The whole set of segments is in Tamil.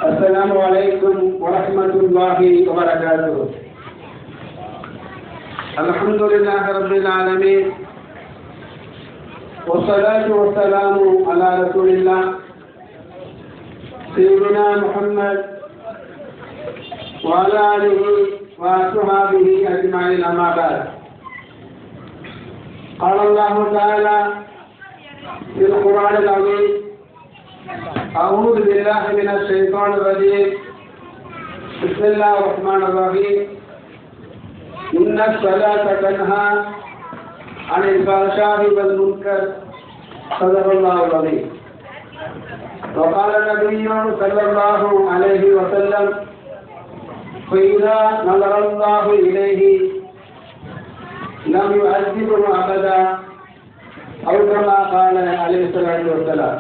السلام عليكم ورحمة الله وبركاته. الحمد لله رب العالمين والصلاة والسلام على رسول الله سيدنا محمد وعلى آله وصحبه أجمعين أما بعد. قال الله تعالى في القرآن العظيم: أعوذ بالله من الشيطان الرجيم. بسم الله الرحمن الرحيم. إن الصلاة تنهى عن الفحشاء والمنكر. صدق الله العظيم. وقال النبي صلى الله عليه وسلم: فإذا نظر الله إليه لم يعذبه أبدا، أو كما قال عليه الصلاة والسلام.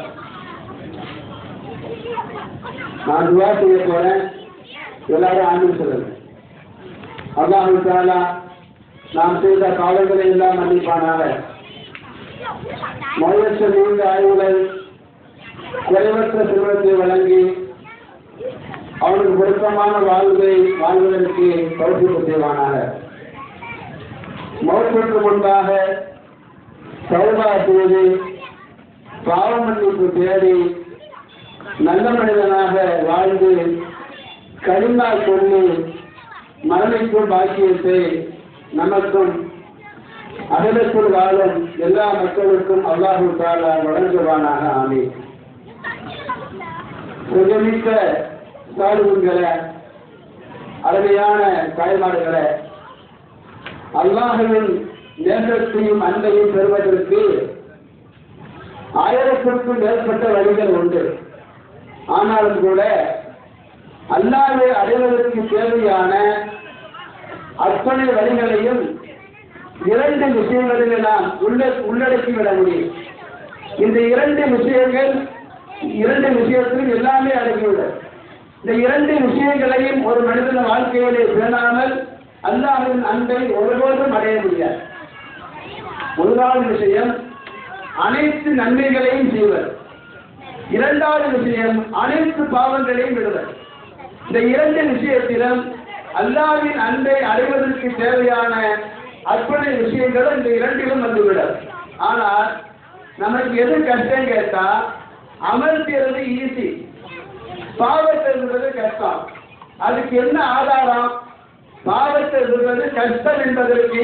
நான் துவா செய்ய போறேன், எல்லாரும் ஆமீன் சொல்லுங்க. அல்லாஹ் தஆலா நாம் செய்த பாவங்களை எல்லாம் மன்னிப்பானாக. நோயற்ற நீண்ட ஆயுளை, குறைவற்ற செல்வத்தை வழங்கி அவனுக்கு பொருத்தமான வாழ்வை வாழ்வதற்கு தௌஃபீக் செய்வானாக. மௌத்துக்கு முன்பாக தௌபா செய்து பாவ மன்னிப்பு தேடி நல்ல மனிதனாக வாழ்ந்து கலிமா சொல்லி மரணிக்கும் பாக்கியத்தை நமக்கும் அகிலத்தில் வாழும் எல்லா மக்களுக்கும் அல்லாஹ் தஆலா வழங்குவானாக. ஆமீன். மிக்க சாதுகளே, அருமையான தாய்மார்களே, அல்லாஹ்வின் நேசத்தையும் அன்பையும் பெறுவதற்கு ஆயிரத்திற்கும் மேற்பட்ட வழிகள் உண்டு. ஆனாலும் கூட அல்லாஹ்வை அடைவதற்கு தேவையான அத்தனை வழிகளையும் இரண்டு விஷயங்களில் நாம் உள்ளடக்கிவிட முடியும். இந்த இரண்டு விஷயத்திலும் எல்லாமே அடங்கிவிடும். இந்த இரண்டு விஷயங்களையும் ஒரு மனிதன் வாழ்க்கையிலே பேணாமல் அல்லாஹ்வின் அன்பை ஒருபோதும் அடைய முடியாது. முதலாவது விஷயம் அனைத்து நன்மைகளையும் செய்வது. இரண்டாவது விஷயம் அனைத்து பாவங்களையும் விடுவது. இந்த இரண்டு விஷயத்திலும் அல்லாஹ்வின் அன்பை அடைவதற்கு தேவையான அத்தனை விஷயங்களும் இந்த இரண்டிலும் வந்துவிடும். ஆனால் நமக்கு எது கஷ்டம் கேட்டா, அமல் செய்வது ஈஸி, பாவத்தை விடுவது கஷ்டம். அதுக்கு என்ன ஆதாரம்? பாவத்தை விடுவது கஷ்டம் என்பதற்கு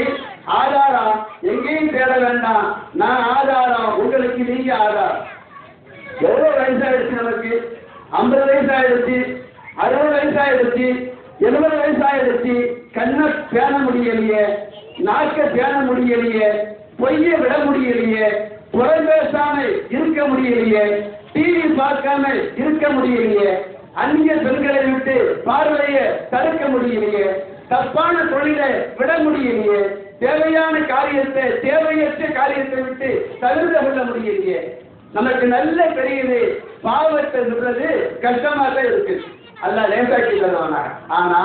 ஆதாரம் எங்கேயும் தேட வேண்டாம். நான் ஆதாரம், உங்களுக்கு நீங்க ஆதாரம். எவ்வளவு வயசாயிடுச்சு நமக்கு? 50 வயசாயிடுச்சு, 60 வயசாயிடுச்சு, 70 வயசாயிடுச்சு. கண்ணை பேண முடியலையே, நாக்க பேண முடியலையே, பொய்ய விட முடியலையே, புறம் பேசாம இருக்க முடியலையே, டிவி பார்க்காம இருக்க முடியலையே, அந்நிய பெண்களை விட்டு பார்வையை தடுக்க முடியலையே, தப்பான தொழிலை விட முடியலையே, தேவையான காரியத்தை தேவையற்ற காரியத்தை விட்டு தவிர்த்து கொள்ள முடியலையே. நமக்கு நல்ல தெரியுது, பாவத்தை விடுறது கஷ்டமாக இருக்கு, அல்ல லேசாக்கி தருவாங்க. ஆனா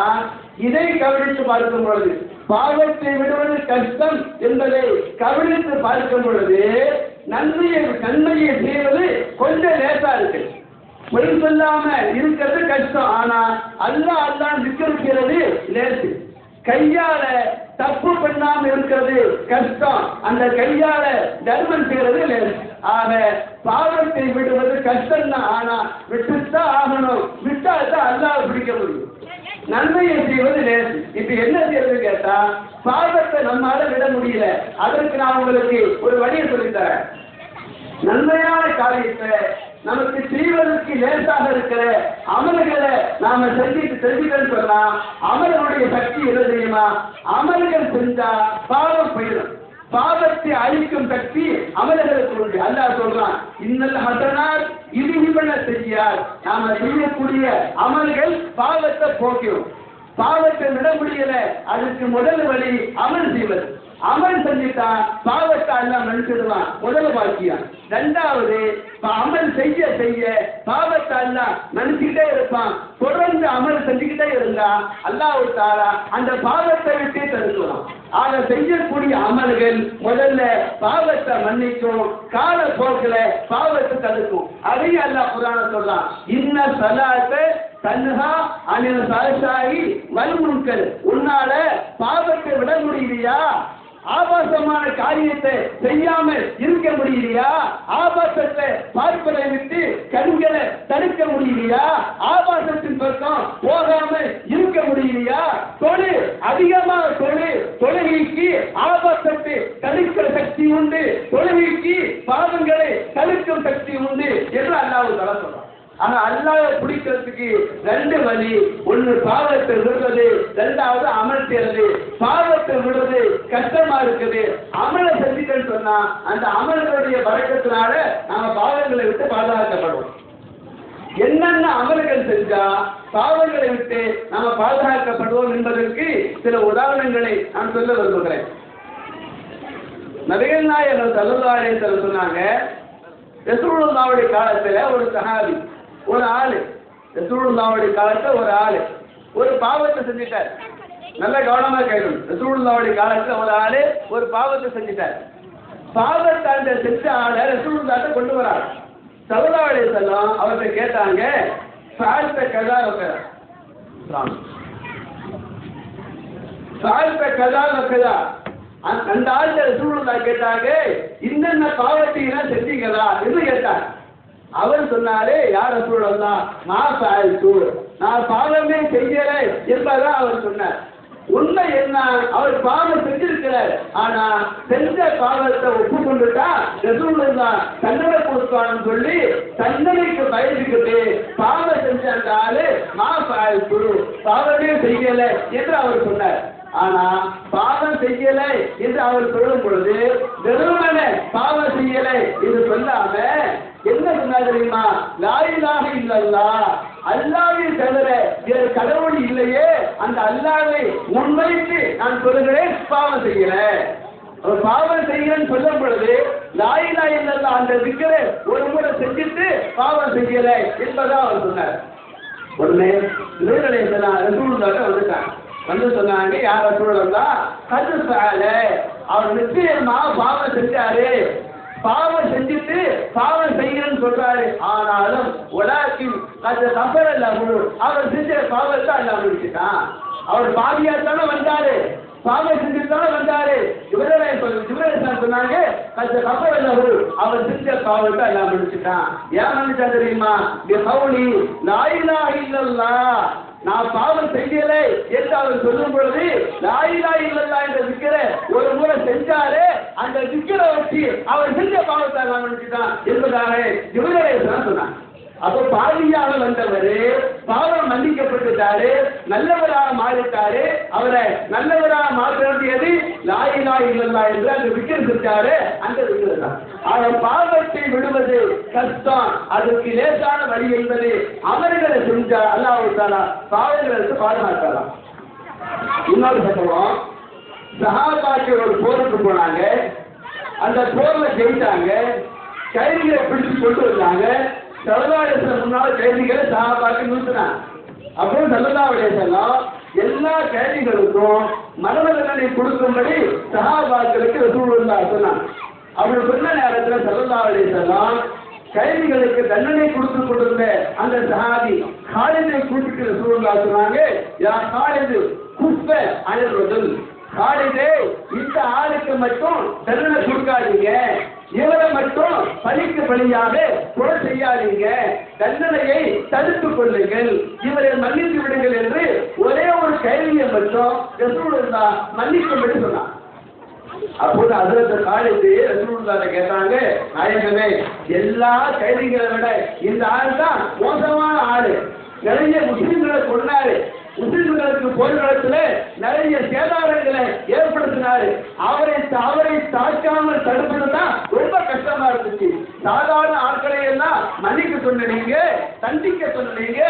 இதை கவனித்து பார்க்கும் பொழுது, பாவத்தை விடுவது கஷ்டம் என்பதை கவனித்து பார்க்கும் பொழுது நன்மையை செய்வது கொஞ்சம் லேசா இருக்கு. பொய் சொல்லாம இருக்கிறது கஷ்டம். ஆனா அல்லாஹ் நிற்கிறது லேசு. கையால தப்பு பண்ணாம இருக்கிறது கஷ்டம், அந்த கையால தர்மம் செய்யறது லேசு. ஆக பாவத்தை விடுவது கஷ்டம் தான். ஆனா விட்டுத்தான் ஆகணும், விட்டாதான் அல்லாஹ் பிடிக்க முடியும். நன்மையை செய்வது லேசு. இப்ப என்ன செய்யறது கேட்டா, பாவத்தை நம்மால விட முடியல. அதற்கு நான் உங்களுக்கு ஒரு வழியை சொல்லித்தரேன். நன்மையான காரியத்தை நமக்கு செய்வதற்கு லேசாக இருக்கிற அமல்களை நாம செஞ்சுட்டு சொன்னா அமல்களுடைய சக்தி என்ன தெரியுமா? அமல்கள் செஞ்சா பாவம் போயிடும். பாவத்தை அழிக்கும் சக்தி அமல்களுக்கு உண்டு. அல்லாஹ் சொல்றான், இன்னல் ஹஸனாத் யுذஹிபன ஸய்யிஆத். நாம செய்யக்கூடிய அமல்கள் பாவத்தை போக்கிடும். பாவத்தை விட முடியல, அதுக்கு முதல் வழி அமல் செய்வது. அமல் செஞ்சுட்டா பாவத்தை எல்லாம் மன்னிச்சிடுவான், முதல் பாக்கியம். ரெண்டாவது, அமல் செய்ய செய்ய பாவத்தை எல்லாம் மன்னிச்சுக்கிட்டே இருப்பான். தொடர்ந்து அமல் செஞ்சுக்கிட்டே இருந்தா அல்லாஹ் தஆலா அந்த பாவத்தை விட்டு தடுக்கலாம். ஆக செய்யக்கூடிய அமல்கள் முதல்ல பாவத்தை மன்னிக்கும், கால போக்குல பாவத்தை தடுக்கும். அதையும் அல்லாஹ் குர்ஆன்ல சொல்றான், இன்ன ஸலாத்த தன்ஹா அனில் ஃபஹ்ஷாஇ வல் முன்கர், உன்னால பாவத்தை விட முடியலையா? ஆபாசமான காரியத்தை செய்யாமல் இருக்க முடியலையா? ஆபாசத்தை பார்ப்பதை விட்டு கண்களை தடுக்க முடியலையா? ஆபாசத்தின் பக்கம் போகாமல் இருக்க முடியலையா? அதிகமாக தொழுகைக்கு ஆபாசத்தை தடுக்கிற சக்தி உண்டு, தொழுகைக்கு பாவங்களை தடுக்கும் சக்தி உண்டு என்று அல்லாஹ் தஆலா சொல்றார். ஆனா அல்லாஹ்வை பிடிக்கிறதுக்கு ரெண்டு வழி, ஒன்று பாவத்தை விடுறது, ரெண்டாவது அமல் செய்யறது. பாவத்தை விடுறது கஷ்டமா இருக்குது, அமலை செஞ்சுட்டேன்னு சொன்னா அந்த அமல்களுடைய பறக்கத்தினால நாம பாவங்களை விட்டு பாதுகாக்கப்படுவோம். என்னென்ன அமல்கள் செஞ்சா பாவங்களை விட்டு நாம பாதுகாக்கப்படுவோம் என்பதற்கு சில உதாரணங்களை நான் சொல்ல விரும்புகிறேன். நபிகள் நாயகம் ஸல்லல்லாஹு அலைஹி வஸல்லம் சொன்னாங்க, ரசூலுல்லாஹ்வுடைய காலத்துல ஒரு சஹாபி, ஒரு ஆளு, ரசூலுல்லாஹ்வுடைய காலத்துல ஒரு ஆளு ஒரு பாவத்தை செஞ்சிட்டார். நல்ல கவனமா கேட்கணும். ரசூலுல்லாஹ்வுடைய காலத்துல ஒரு ஆளு ஒரு பாவத்தை செஞ்சிட்டார். பாவத்தை அந்த செஞ்ச ஆளை ரசூலுல்லாஹ்ட்ட கொண்டு வராங்க. ஸல்லல்லாஹு அலைஹி வஸல்லம் அவர்கிட்ட கேட்டாங்க, ஃபஅல்த கஸா வகஸா, ஃபஅல்த கஸா வகஸா. அந்த ஆள்கிட்ட ரசூலுல்லாஹ் கேட்டாங்க, இன்னென்ன பாவத்தையெல்லாம் செஞ்சீங்களா என்று கேட்டார். அவர் சொன்னாரே, யார் ரசூலுல்லாஹ், நான் ஃபஅல்து, நான் பாவமே செய்யலை என்பதான் அவர் சொன்னார். உண்மை என்ன, அவர் பாவம் செஞ்சிருக்கிறார். ஆனா செஞ்ச பாவத்தை ஒப்புக்கொண்டுட்டா ரசூலுல்லாஹ் தண்டனை கொடுப்பான்னு சொல்லி தண்டனைக்கு பயந்துக்கிட்டு பாவம் செஞ்ச அந்த ஆளு நான் பாவமே செய்யலை என்று அவர் சொன்னார். ஆனா பாவம் செய்யலை என்று அவர் சொல்லும் பொழுது வெறுமனே பாவம் செய்யலை என்று சொல்லாம என்ன சொன்னா தெரியுமா? லா இலாஹ இல்லல்லாஹ், அல்லாஹ்வை தவிர வேறு கடவுள் இல்லையே, அந்த அல்லாஹ்வை முன்வைத்து நான் சொல்லுகிறேன், பாவம் செய்யல. அவர் பாவம் செய்யலன்னு சொல்லும் பொழுது லா இலாஹ இல்லல்லாஹ் அந்த திக்ரை ஒரு முறை செஞ்சுட்டு பாவம் செய்யல என்பதா அவர் சொன்னார். உடனே ரசூலுல்லாஹ் வந்துட்டாங்க. வந்து சொன்னாங்க, யார் ரசூலுல்லாஹ், கது ஃபஅல, அவர் நிச்சயமா பாவம் செஞ்சாரு, பாவம் செஞ்சுட்டு பாவம் செய்யறன்னு சொல்றாரு. ஆனாலும் உலகின் கது கஃபரல்லஹு, அவர் செஞ்ச பாவத்தை அல்லாஹ் மன்னிச்சிட்டான். அவர் பாவியா தானே வந்தாரு, பாவம் செஞ்சுட்டு தானே வந்தாரு. ஜிப்ரீல் சொன்னாங்க, கது கஃபரல்லஹு, அவர் செஞ்ச பாவத்தை அல்லாஹ் மன்னிச்சிட்டான். ஏன் மன்னிச்சா தெரியுமா? பிகௌலி லா இலாஹ இல்லல்லாஹ், நான் பாவம் செய்யலை என்று அவர் சொல்லும் பொழுது லா இலாஹ இல்லல்லாஹ் என்ற திக்ரை ஒரு முறை செஞ்சாரு, அந்த திக்ரை வச்சு அவர் செஞ்ச பாவத்தை நான் மன்னிச்சிட்டான் என்பதாக ஜிப்ரீல் சொன்னாங்க. அப்போ பாவியாக வந்தவர் பாவம் மன்னிக்கப்பட்டுட்டாரு, நல்லவராக மாறிட்டாரு. அவரை நல்லவராக மாற்ற வேண்டியது லா இலாஹ இல்லல்லாஹ் என்று அந்த திக்ரை செஞ்சாரு, அந்த திக்ரை தான். அவர் பாவத்தை விடுவது கஷ்டம், அதுக்கு லேசான வழி என்பது அமல்களை செஞ்சா அல்லாஹ் தஆலா பாவங்களுக்கு பாதுகாக்கலாம். இன்னொரு சம்பவம், சஹாபாக்கள் ஒரு போருக்கு போனாங்க. அந்த போர்ல ஜெயித்தாங்க, கைதிகளை பிடிச்சு கொண்டு வந்தாங்க. ஸல்லல்லாஹு அலைஹி வஸல்லம் முன்னால கைதிகளை சஹாபாக்கள் நிறுத்தினாங்க. அப்புறம் ஸல்லல்லாஹு அலைஹி வஸல்லம் எல்லா கைதிகளுக்கும் மரண தண்டனை கொடுக்கும்படி சஹாபாக்களுக்கு ரசூலுல்லாஹ் சொன்னாங்க. அப்படி சொன்ன நேரத்தில் ஸல்லல்லாஹு அலைஹி வஸல்லம் கைதிகளுக்கு தண்டனை கொடுத்து கொடுத்த அந்த சஹாபி காலிதை கூட்டிட்டு ரசூலுல்லாஹ் சொன்னாங்க, யா காலிது குஃப அனில் ரஜுல், காலிதே இந்த ஆளுக்கு மட்டும் தண்டனை கொடுக்காதீங்க, இவரை மட்டும் பலிக்கு பலியாக கொலை செய்யாதீங்க, தண்டனையை தடுத்துக் கொள்ளுங்கள், இவரை மன்னித்து விடுங்கள் என்று ஒரே ஒரு கைதியை மட்டும் ரசூலுல்லாஹ் மன்னிக்கும்படி சொன்னார். அப்போது ஹஜ்ரத் காலித் ரசூலுல்லாஹ் கேட்டாங்க, நாயகமே, எல்லா கைதிகளை விட இந்த ஆள் தான் மோசமான ஆளு, நிறைய முஸ்லிம்களை கொண்டாரு, முஸ்லிம்களுக்கு போர்க்களத்தில் நிறைய சேதாரங்களை ஏற்படுத்தினாரு, அவரை தாக்காமல் தடுப்பது தான் ரொம்ப கஷ்டமா இருந்துச்சு. சாதாரண ஆட்களை எல்லாம் மன்னிக்க சொன்னீங்க, தண்டிக்க சொன்னீங்க,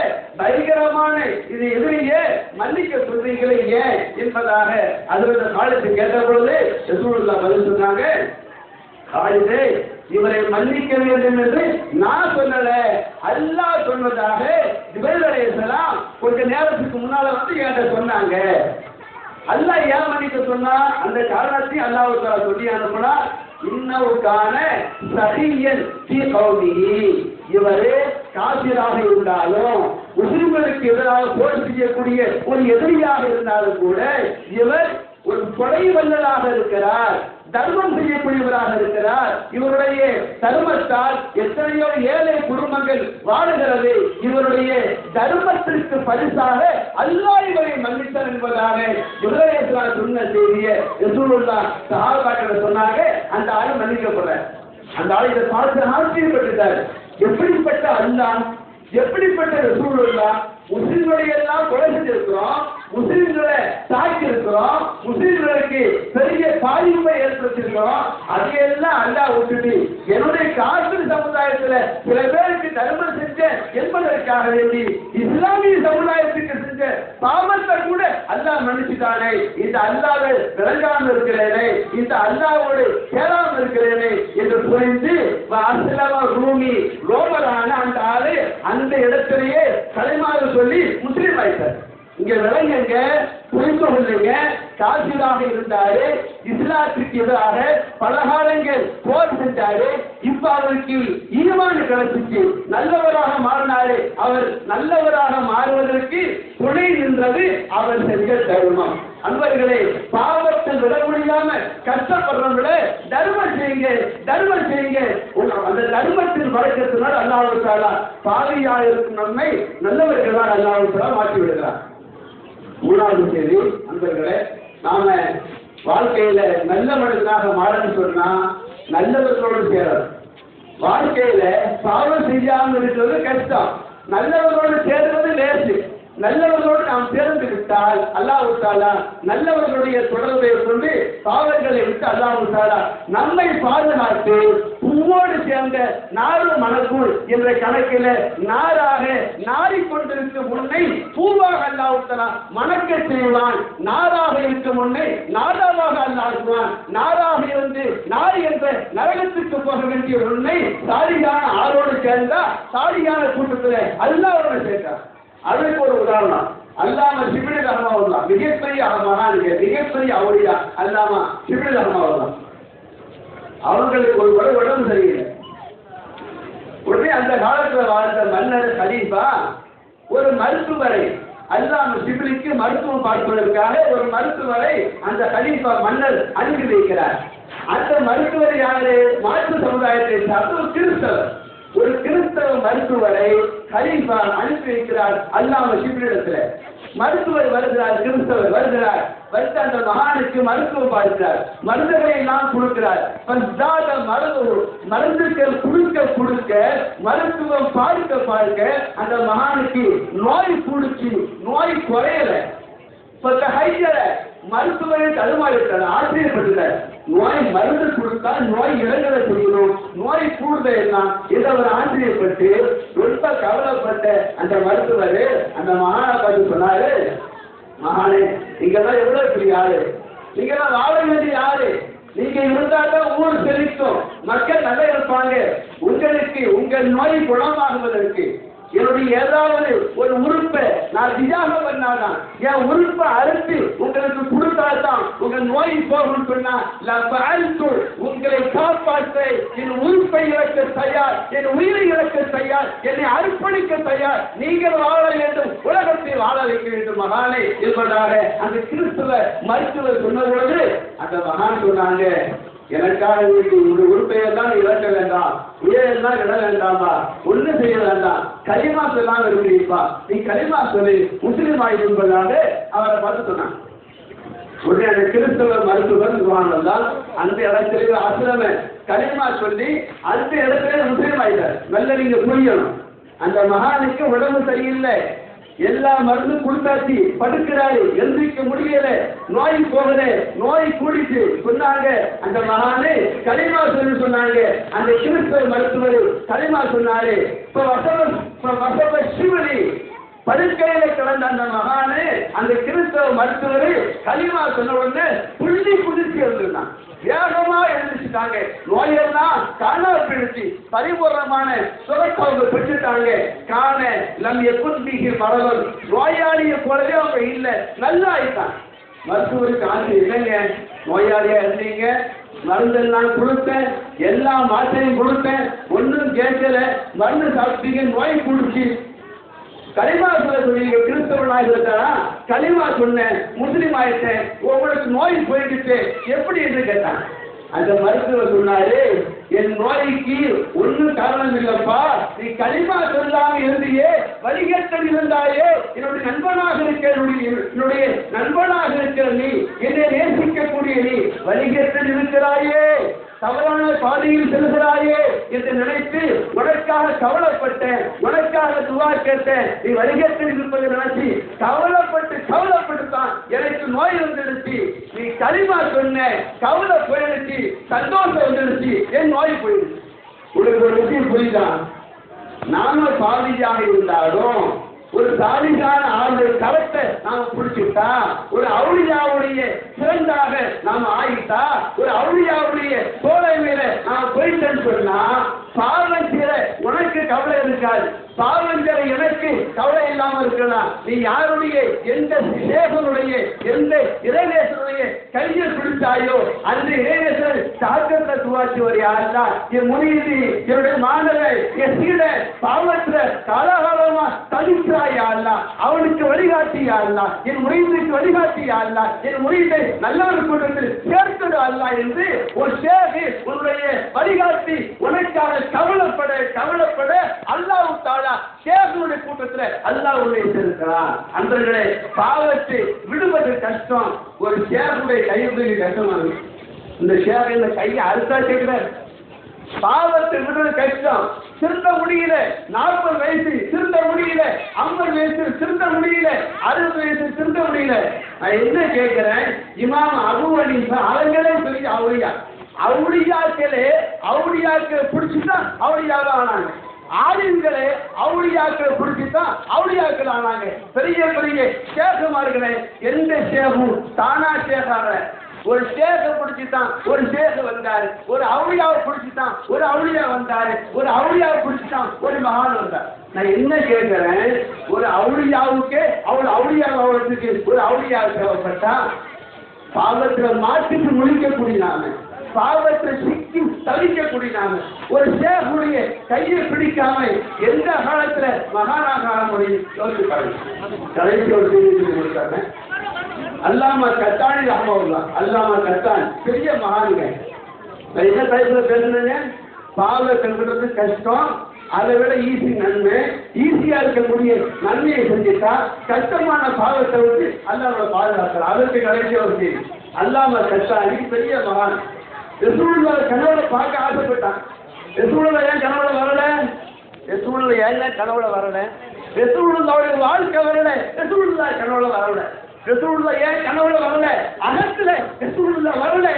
பயங்கரமான இது எதிரியே மன்னிக்க சொல்றீங்களே ஏன் என்பதாக அதோட காலத்தை கேட்ட பொழுது ரசூலுல்லாஹ் பதில் சொன்னாங்க, காலிதே இவரை மன்னிக்க வேண்டும் என்று நான் சொல்லல, அல்லாஹ் சொன்னதாக ஜிப்ரீல் அலைஹிஸ்ஸலாம் கொஞ்ச நேரத்துக்கு முன்னால வந்து என்கிட்ட சொன்னாங்க. அல்லாஹ் ஏன் மன்னிக்க சொன்னா, அந்த காரணத்தை அல்லாஹ் தஆலா சொல்லி அனுப்புனா, இன்னவுக்கான சஹியன் ஃபீ கௌமிஹி, இவரே காபிராக இருந்தாலும் முஸ்லிம்களுக்கு எதிராக போர் செய்யக்கூடிய ஒரு எதிரியாக இருந்தாலும் கூட இவர் ஒரு கொலை வல்லலாக இருக்கிறார், தர்மம் செய்யக்கூடியவராக இருக்கிறார். இவருடைய தர்மத்தால் எத்தனையோ ஏழை குடும்பங்கள் வாழுகிறது. இவருடைய தர்மத்திற்கு பரிசாக அல்லாஹ் இவரை மன்னித்தார் என்பதாக இப்ராஹிம் சொன்ன செய்தியை ரசூலுல்லாஹ் சஹாபாக்கள் சொன்னாங்க. அந்த ஆள் மன்னிக்கப்படுற அந்த ஆள் இதை பார்த்து ஆச்சரியப்பட்டுட்டார். எப்படிப்பட்ட அல்லாஹ், எப்படிப்பட்ட ரசூலுல்லாஹ், முஸ்லிம்களை எல்லாம் கொலை செஞ்சிருக்கிறோம், முஸ்லிம்களை தாக்கி இருக்கிறோம், முஸ்லிம்களுக்கு பெரிய பாதிப்பை ஏற்படுத்திருக்கிறோம், அதையெல்லாம் அல்லாஹ் விட்டுட்டு என்னுடைய காபிர் சமுதாயத்துல சில பேருக்கு தர்மம் செஞ்ச என்பதற்காக வேண்டி இஸ்லாமிய சமுதாயத்துக்கு செஞ்ச பாவத்தை கூட அல்லாஹ் மன்னிச்சுட்டானே, இந்த அல்லாஹ்வை விளங்காமல் இருக்கிறேனே, இந்த அல்லாஹ்வோடு சேராமல் இருக்கிறேனே என்று புரிந்து அஸ்லமா ரூமி ரோமரான அந்த ஆளு அந்த இடத்திலேயே தலைமாறு சொல்லி முஸ்லீம் ஆயிட்டார். இங்க விளங்குங்க, புரிந்து கொள்ளுங்க. காசிராக இருந்தாரு, இஸ்லாத்துக்கு எதிராக பல காலங்கள் போர் செஞ்சாரு. இப்ப அவருக்கு ஈமான் கிடைச்சிச்சு, நல்லவராக மாறினாரு. அவர் நல்லவராக மாறுவதற்கு துணை நின்றது அவர் செஞ்ச தர்மம். அன்பர்களே, பாவத்தில் விட முடியாம கஷ்டப்படுறவங்களே தர்மம் செய்யுங்க, தர்மம் செய்யுங்க. அந்த தர்மத்தின் வழக்கத்தினால் அல்லாஹ் தஆலா பாவியா இருக்கும் நம்மை நல்லவர்களால் அல்லாஹ் தஆலா மாற்றி விடுகிறார். மூணாவது செய்தி, அன்பர்களே, நாம வாழ்க்கையில நல்ல மனிதனாக மாறன்னு சொன்னா நல்லவர்களோடு சேரணும். வாழ்க்கையில பாவம் செய்யாமல் இருக்கிறது கஷ்டம், நல்லவர்களோடு சேர்வது லேசு. நல்லவர்களோடு நாம் சேர்ந்து விட்டால் அல்லாஹ் தஆலா நல்லவர்களுடைய தொடர்பை கொண்டு பாவங்களை விட்டு அல்லாஹ் தஆலா நம்மை பாதுகாத்து பூவோடு சேர்ந்த நாறு மணக்குள் என்ற கணக்கில் நாராக நாறிக்கொண்டிருக்கும் முன்னை பூவாக அல்லாஹ் தஆலா மணக்க செய்வான். நாராக இருக்கும் முன்னை நாராவாக அல்லாஹ் நாராக இருந்து நாரி என்ற நரகத்துக்கு போக வேண்டிய முன்னை சாலியான ஆரோடு சேர்ந்தா சாலியான கூட்டத்தில் அல்லாஹ்வோடு சேர்த்தார். அதுக்கு ஒரு உதாரணம் அல்லாம ஷிப்லி ரஹ்மத்துல்லாஹ், மிகப்பெரிய மகான்கள், மிகப்பெரிய அவுலியா அல்லாமா ஷிப்லி ரஹ்மத்துல்லாஹ். அவங்களுக்கு ஒரு உடம்பு சரியில்லை. உடனே அந்த காலத்தில் வாழ்ந்த மன்னர் கலீஃபா ஒரு மருத்துவரை, அல்லாம ஷிப்லிக்கு மருத்துவம் பார்ப்பதற்காக ஒரு மருத்துவரை அந்த கலீஃபா மன்னர் அனுப்பி வைக்கிறார். அந்த மருத்துவர் யாரு? மாற்று சமுதாயத்தை சார்ந்த ஒரு கிறிஸ்தவர். ஒரு கிறிஸ்தவ மருத்துவரை கலீஃபா அனுப்பி வைக்கிறார் அல்லாம ஷிப்லிடத்துல. மருத்துவர் வருகிறார், கிறிஸ்தவர் வருகிறார், வந்து அந்த மகானுக்கு மருத்துவம் பார்க்கிறார், மருந்துகளை எல்லாம் கொடுக்கிறார். மருந்துகள் கொடுக்க மருத்துவம் பார்க்க அந்த மகானுக்கு நோய் கூடிச்சு, நோய் குறையல. மருத்துவரை தடுமாறிட்டார், ஆச்சரியப்பட்டார். நோய் மருந்து கொடுத்தா நோய் இறங்கலை செய்யணும், நோய் கூடுதல் எல்லாம் இதை அவர் ஆச்சரியப்பட்டு ரொம்ப கவலைப்பட்ட அந்த மருத்துவர் அந்த மகானை பார்த்து சொன்னாரு, மகானே, நீங்கெல்லாம் எவ்வளவு பெரிய ஆளு, நீங்கெல்லாம் வாழ வேண்டிய ஆளு, நீங்க இருந்தால்தான் ஊர் செழிக்கும், மக்கள் நல்லா இருப்பாங்க. உங்களுக்கு உங்கள் நோய் குணமாகுவதற்கு என்னுடைய ஏதாவது ஒரு உறுப்பை நான் தியாக பண்ணாதான், என் உறுப்பை அறுத்து உங்களுக்கு கொடுத்தால்தான் உங்க நோய் போகும் சொன்னா உங்களை காப்பாற்ற என் உறுப்பை இழக்க தயார், என் உயிரை இழக்க தயார், என்னை அர்ப்பணிக்க தயார், நீங்கள் வாழ வேண்டும், உலகத்தை வாழ வைக்க வேண்டும் மகானே என்பதாக அந்த கிறிஸ்துவ மருத்துவர் சொன்ன பொழுது அந்த மகான் சொன்னாங்க, எனக்காக வேண்டி ஒரு உறுப்பையெல்லாம் இழக்க வேண்டாம், உயிரெல்லாம் இட வேண்டாமா, ஒண்ணு செய்ய வேண்டாம், கலிமா சொல்லாம இருக்கிறீப்பா, நீ கலிமா சொல்லி முஸ்லீம் ஆகிடும்பதாக அவரை பார்த்து சொன்னான். உடனே அந்த கிறிஸ்தவ மருத்துவர் தான் அந்த இடத்துல அசுரம கலிமா சொல்லி அந்த இடத்துல முஸ்லீம் ஆகிட்டார். நல்ல நீங்க புரியணும், அந்த மகானுக்கு உடம்பு சரியில்லை, எல்லா மருந்து கொடுத்தாச்சு, படுக்கிறாரு, எந்திரிக்க முடியல, நோய் போகல, நோய் கூடிச்சு சொன்னாங்க. அந்த மகானு கலிமா சொல்லி சொன்னாங்க. அந்த கிறிஸ்தவ மருத்துவர் கலிமா சொன்னாரு. சிவனி படுக்கையில கிடந்த அந்த மகானு அந்த கிறிஸ்தவ மருத்துவர் கலிமா சொன்ன உடனே புள்ளி குதிச்சு எழுதுனான், வேகமா எழுதிச்சுட்டாங்க. நோயெல்லாம் காணாம பிடிச்சு பரிபூர்ணமான சுரத்தை அவங்க பெற்றுட்டாங்க. காண லம் எக்குந்திக்கு பரவல் நோயாளியை போலவே அவங்க இல்லை, நல்லா ஆயிட்டான். மருத்துவருக்கு ஆசை இல்லைங்க, நோயாளியா இருந்தீங்க, மருந்தெல்லாம் கொடுத்தேன், எல்லா மாத்திரையும் கொடுத்தேன், ஒன்றும் கேட்கல, மருந்து சாப்பிட்டீங்க, நோய் குடிச்சு களிமா சொல்ல சொன்னீங்க, கிறிஸ்தவனாக இருந்தாரா, களிமா சொன்னேன், முஸ்லீம் ஆயிட்டேன், உங்களுக்கு நோய் போயிடுச்சு எப்படி என்று கேட்டான். அந்த மருத்துவர் சொன்னாரு, என் நோய்க்கு ஒன்னும் காரணம் இல்லப்பா, நீ களிமா சொல்லாம இருந்தியே, வழிகேட்டல் இருந்தாயே, என்னுடைய நண்பனாக இருக்கிற நீ, என்னை நேசிக்கக்கூடிய நீ வழிகேட்டல் இருக்கிறாயே, தவறான பாதையில் செல்கிறாயே என்று நினைத்து உனக்காக கவலைப்பட்டேன், உனக்காக துவா கேட்டேன், நீ வழிகேட்டில் இருப்பதை நினைச்சு கவலைப்பட்டு தான் எனக்கு நோய் வந்துடுச்சு, நீ களிமா சொன்ன, கவலை போயிடுச்சு, சந்தோஷம் வந்துடுச்சு, என் நோய் போயிடுச்சு. உங்களுக்கு ஒரு விஷயம் புரியுதான், நானும் பாதியாக இருந்தாலும் ஒரு சாலிகான ஆளுடைய கரத்தை நாம பிடிச்சிட்டா, ஒரு அவுளியாவுடைய சிறந்தாக நாம ஆகிட்டா, ஒரு அவுளியாவுடைய தோலை மேல நாம போயிட்டேன்னு சொன்னா, பாவம் செய்ய உனக்கு கவலை இருக்காது, பாவம் செய்ய எனக்கு கவலை இல்லாம இருக்கலாம். நீ யாருடைய எந்த சேகனுடைய எந்த இறைநேசனுடைய கையை பிடித்தாயோ அந்த இறைநேசன் தாக்கத்தை துவாச்சி வரையா, என் முனிதி என்னுடைய மாணவர் என் சீட பாவத்துல காலகாலமா தனிக்கிறாயா, அவனுக்கு வழிகாட்டியா, என் முறைக்கு வழிகாட்டியா, என் முறையை நல்லா கொண்டு சேர்க்கடு அல்ல என்று ஒரு சேகி உன்னுடைய வழிகாட்டி உனக்காக கவலைப்பட அல்லாஹ் தஆலா ஷேகுடைய கூட்டத்தில் அல்லாஹ் உள்ளே இருக்கிறார். அன்பர்களே, பாவத்தை விடுவது கஷ்டம், ஒரு ஷேகுடைய கையை கஷ்டமானது. இந்த ஷேக் இந்த கையை அறுத்தா கேட்கிறார், பாவத்தை விடுறது கஷ்டம், திருத்த முடியல, 40 வயசு திருத்த முடியல, 50 வயசு திருத்த முடியல, 60 வயசு திருத்த முடியல. நான் என்ன கேட்கிறேன், இமாம் அபூ ஹனீஃபா அவங்களே சொல்லி அவுளியாக்களை பிடிச்சுதான் அவுளியாக ஆனாங்க, ஆலிம்களே அவுளியாக்களை பிடிச்சுதான் அவுளியாக்கள் ஆனாங்க. பெரிய சேகமார்களே, எந்த சேகும் தானா சேகார, ஒரு சேக பிடிச்சுதான் ஒரு சேக வந்தாரு, ஒரு அவுளியாவை பிடிச்சுதான் ஒரு அவுளியா வந்தாரு, ஒரு அவுளியாவை பிடிச்சுதான் ஒரு மகான் வந்தார். நான் என்ன கேட்கிறேன், ஒரு அவுளியாவுக்கு அவுளியாவுக்கு ஒரு அவுளியா தேவைப்பட்டா, பாவத்தில் மாற்றிட்டு முழிக்கக்கூடிய நாம, பாவத்தில் சிக்கி தவிக்கக்கூடிய நாம, ஒரு சேகுடைய கையை பிடிக்காம எந்த காலத்துல மகானாக ஆக முடியும் யோசிச்சு பாருங்க. கடைசி ஒரு செய்தி கொடுத்தாங்க, அல்லாமா கத்தானி ரஹ்மத்துல்லாஹ், அல்லாமா கத்தான் பெரிய மகான்க. நான் என்ன டைப்ல பேசுனேங்க, பாவத்தை விடுறது கஷ்டம், அதை விட ஈஸி நன்மை, ஈஸியா இருக்கக்கூடிய நன்மையை செஞ்சுட்டா கஷ்டமான பாவத்தை விட்டு அல்லாஹ்வை பாதுகாக்கிறார். அதற்கு கடைசி ஒரு செய்தி, அல்லாமா கத்தானி பெரிய மகான். ரசூலுல்லாஹ் கனவுல பார்க்க ஆசைப்பட்டான். ரசூலுல்லாஹ் ஏன் கனவுல வரல, ரசூலுல்லாஹ் ஏன் கனவுல வரல, ரசூலுல்லாஹ்வுடைய வாழ்க்கை வரல, ரசூலுல்லாஹ் கனவுல வரல, ரசூலுல்லாஹ் ஏன் கனவுல வரல, அகத்துல ரசூலுல்லாஹ் வரல,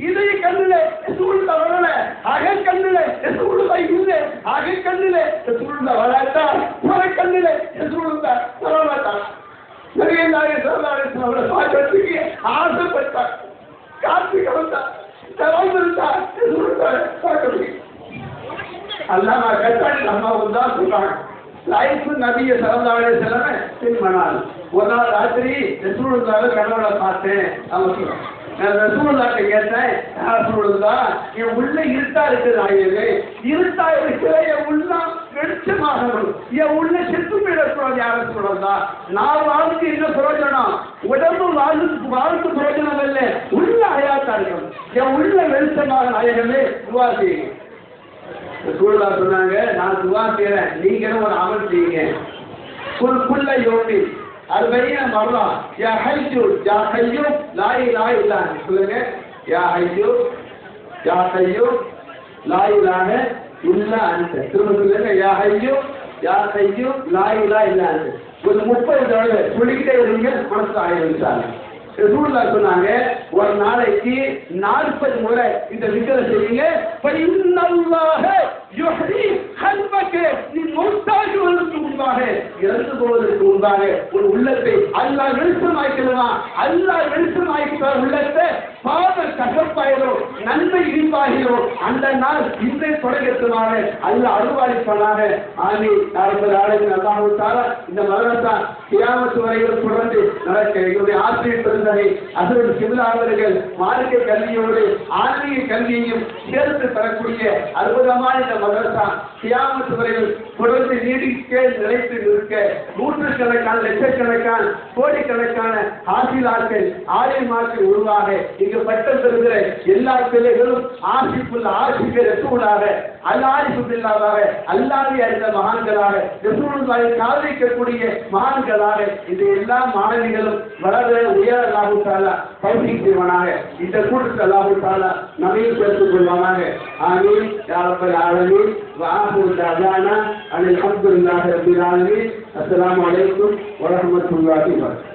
இதய கண்ணுல ரசூலுல்லாஹ் வரல, அக கண்ணுல ரசூலுல்லாஹ் இல்ல, அக கண்ணுல ரசூலுல்லாஹ் வராட்டா, புற கண்ணுல ரசூலுல்லாஹ் வரமாட்டா. நபியல்லாஹு ஸல்லல்லாஹு அலைஹி வஸல்லம் பார்க்கிறதுக்கு ஆசைப்பட்டார், காத்துக்கு வந்தார், தவறுதா ரசூலுல்லாஹ் பார்க்கவில்லை. அல்லாஹ் கத்தானி ரஹ்மத்துல்லாஹ் சொல்றாங்க, லைஃப் நபிய ஸல்லல்லாஹு அலைஹி வஸல்லம் பின்மனால் ஒரு நாள் ராத்திரி ரசூலுல்லாஹ் கனவுல பார்த்தேன். அவங்க நான் ரசூலுல்லாஹ் கேட்டேன், ரசூலுல்லாஹ் என் உள்ள இருட்டா இருக்குது, நாயகமே இருட்டா இருக்கிற என் உள்ள வெளிச்சமாகணும், என் உள்ள செத்து போயிடக்கூடாது, யார சொல்லலாம், நான் வாழ்க்கை என்ன பிரயோஜனம், உடம்பு வாழ்க்கை பிரயோஜனம் இல்லை, உள்ள அயாத்தா இருக்கணும், என் உள்ள வெளிச்சமாக நாயகமே துவா செய்யுங்க. ரசூலுல்லாஹ் சொன்னாங்க, நான் துவா செய்றேன், நீங்களும் ஒரு அமல் செய்யுங்க. குல்ல யோமி 40 மர்ரா யா ஹய்யு யா கய்யூம் லா இலாஹ இல்லா அன்த, சொல்லுங்க, யா ஹய்யு யா கய்யூம் லா இலாஹ இல்லா அன்த, திரும்ப சொல்லுங்க, யா ஹய்யு யா கய்யூம் லா இலாஹ இல்லா அன்த. ஒரு 30 தடவை சொல்லிக்கிட்டே இருங்க, மனசுல ஆயிடுச்சாங்க. ரசூலுல்லாஹ் சொன்னாங்க, ஒரு நாளைக்கு 40 முறை இந்த விக்ர செய்யுங்க. ஃபஇன்னல்லாஹ நீ மௌத்தாகுவதற்கு முன்பாக, இறந்து போவதற்கு முன்பாக ஒரு உள்ளத்தை அல்லாஹ் வெளிச்சமாய்க்கிறதா? அல்லாஹ் வெளிச்சமாய்க்கிறார் உள்ளத்தை. பாவ கசப்பாயிரோ நன்மை இனிப்பாகிறோ அந்த நாள் இன்றை தொடங்கத்துமாக அல்லாஹ் அருள்வாளிப்பானாக. ஆமீன். அல்லாஹ் தஆலா இந்த மதரசா கியாமத் வரையில் தொடர்ந்து நடக்க எங்களுடைய ஆசிரியர் பெருந்தகை ஹஜ்ரத் கிப்லா அவர்கள் மார்க்க கல்வியோடு ஆன்மீக கல்வியையும் சேர்த்து தரக்கூடிய அற்புதமான இந்த மதரசா கியாமத் வரையில் தொடர்ந்து நீடிக்க நிலைத்து இருக்க நூற்றுக்கணக்கான லட்சக்கணக்கான கோடிக்கணக்கான ஆசிரியர்கள் ஆலயமாக்கள் உருவாக இங்கு பட்டம் பெறுகிற எல்லா பிள்ளைகளும் ஆசிப்புள்ள ஆசிரியர் ரசூலாக அல்லாஹ்வுல்லாஹ் அல்லாஹ்வை அறிந்த மகான்களாக ரசூலுல்லாஹை காதலிக்கக்கூடிய மகான்களாக இந்த எல்லா மாணவிகளும் வளர உயர அல்லாஹ் தஆலா தௌஃபீக் செய்வானாக. இந்த கூட்டத்தில் அல்லாஹ் தஆலா நம்மையும் சேர்த்துக் கொள்வானாக. ஆமீன் யா ரப்பல் ஆலமீன். وآخر دعوانا أن الحمد لله رب العالمين. السلام عليكم ورحمة الله وبركاته.